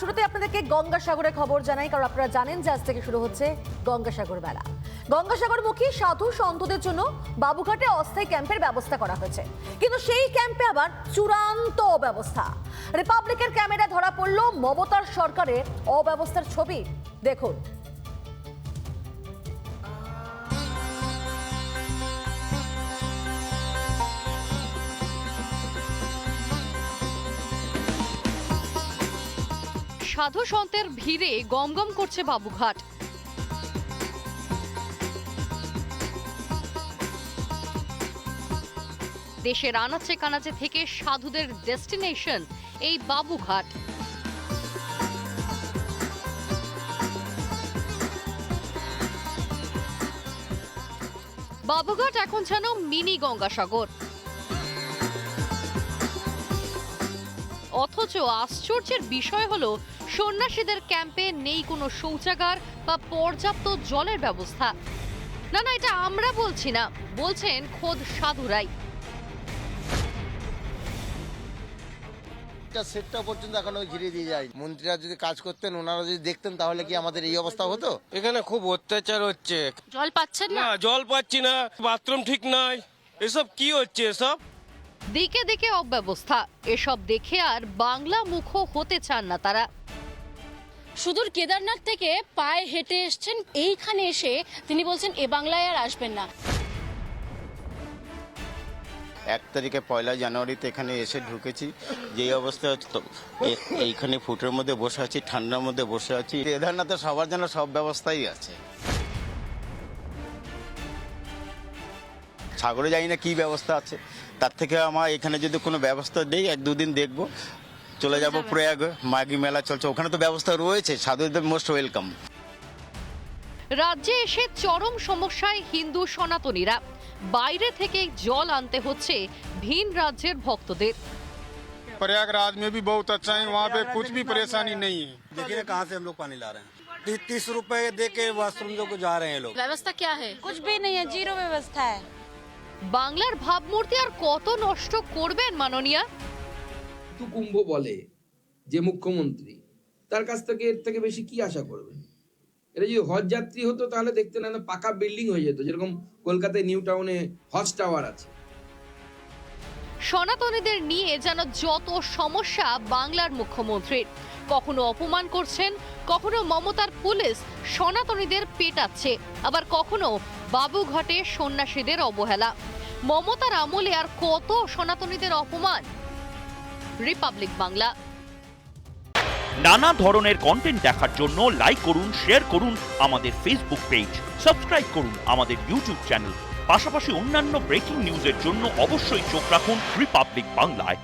শুরুতে আপনাদেরকে গঙ্গাসাগরের খবর জানাই, কারণ আপনারা জানেন যে আজ থেকে শুরু হচ্ছে গঙ্গাসাগর মেলা। গঙ্গাসাগরমুখী সাধু সন্তদের জন্য বাবুঘাটে অস্থায়ী ক্যাম্পের ব্যবস্থা করা হয়েছে, কিন্তু সেই ক্যাম্পে আবার চূড়ান্ত অব্যবস্থা। রিপাবলিকের ক্যামেরা ধরা পড়ল মমতার সরকারের অব্যবস্থার ছবি, দেখুন। সাধু সন্তের ভিড়ে গমগম করছে বাবুঘাট। দেশের আনাচে কানাচে থেকে সাধুদের ডেস্টিনেশন এই বাবুঘাট। বাবুঘাট এখন যেন মিনি গঙ্গাসাগর। অথচ আশ্চর্যের বিষয় হলো সন্ন্যাসীদের ক্যাম্পে নেই কোনো শৌচাগার বা পর্যাপ্ত জলের ব্যবস্থা। না, এটা আমরা বলছি না, বলছেন খোদ সাধুরাই। সেটটা পর্যন্ত এখনো ঘিরে দিয়ে যায়। মন্ত্রীরা যদি কাজ করতেন, ওনারা যদি দেখতেন, তাহলে কি আমাদের এই অবস্থা হতো? এখানে খুব অত্যাচার হচ্ছে। জল পাচ্ছেন না? জল পাচ্ছি না, বাথরুম ঠিক নাই, এসব কি হচ্ছে এসব? দিকে দিকে অব্যবস্থা, এসব দেখে আর বাংলা মুখ হতে চান না তারা। সুদূর কেদারনাথ থেকে পায়ে হেঁটে এসছেন, এইখানে এসে তিনি বলছেন এ বাংলায় আর আসবেন না। 1 তারিখে 1 জানুয়ারিতে এখানে এসে ঢুকেছি, যেই অবস্থা হচ্ছে তো এইখানে ফুটের মধ্যে বসে আছি, ঠান্ডার মধ্যে বসে আছি। কেদারনাথে সবার জন্য সব ব্যবস্থাই আছে। সাগরে জানি না কি ব্যবস্থা আছে, তার থেকে আমার এখানে যদি কোনো ব্যবস্থা দেই, 1-2 দিন দেখবো, চলে যাব প্রয়াগ। মাঘী মেলা চলছে, ওখানে তো ব্যবস্থা রয়েছে, সাধুদের মোস্ট ওয়েলকাম। রাজ্যে এসে চরম সমস্যায় হিন্দু সনাতনীরা। বাইরে থেকে জল আনতে হচ্ছে ভিন রাজ্যের ভক্তদের। प्रयागराज में भी बहुत अच्छा है, वहाँ पे कुछ भी परेशानी नहीं है। देखिए कहाँ से हम लोग पानी ला रहे हैं, 30 रुपए दे के वॉशरूम को जा रहे हैं लोग। ব্যবস্থা क्या है? कुछ भी नहीं है, जीरो व्यवस्था है। বাংলার ভাবমূর্তি আর কত নষ্ট করবেন মাননীয়া? কুম্ভ বলে যে মুখ্যমন্ত্রী, তার কাছ থেকে এর থেকে বেশি কি আশা করবেন? এটা যদি হজ যাত্রী হতো তাহলে দেখতে না পাকা বিল্ডিং হয়ে যেত, যেরকম কলকাতায় নিউ টাউনে হজ টাওয়ার আছে। সনাতনীদের নিয়ে যেন যত সমস্যা বাংলার মুখ্যমন্ত্রীর। কখনো অপমান করছেন, কখনো মমতার পুলিশ সনাতনীদের পেটাচ্ছে, আবার কখনো বাবুঘাটে সন্ন্যাসীদের অবহেলা। মমতার আমলে আর কত সনাতনীদের অপমান। রিপাবলিক বাংলা। নানা ধরনের কন্টেন্ট দেখার জন্য লাইক করুন, শেয়ার করুন আমাদের ফেসবুক পেজ, সাবস্ক্রাইব করুন আমাদের ইউটিউব চ্যানেল। পাশাপাশি অন্যান্য ব্রেকিং নিউজের জন্য অবশ্যই চোখ রাখুন রিপাবলিক বাংলায়।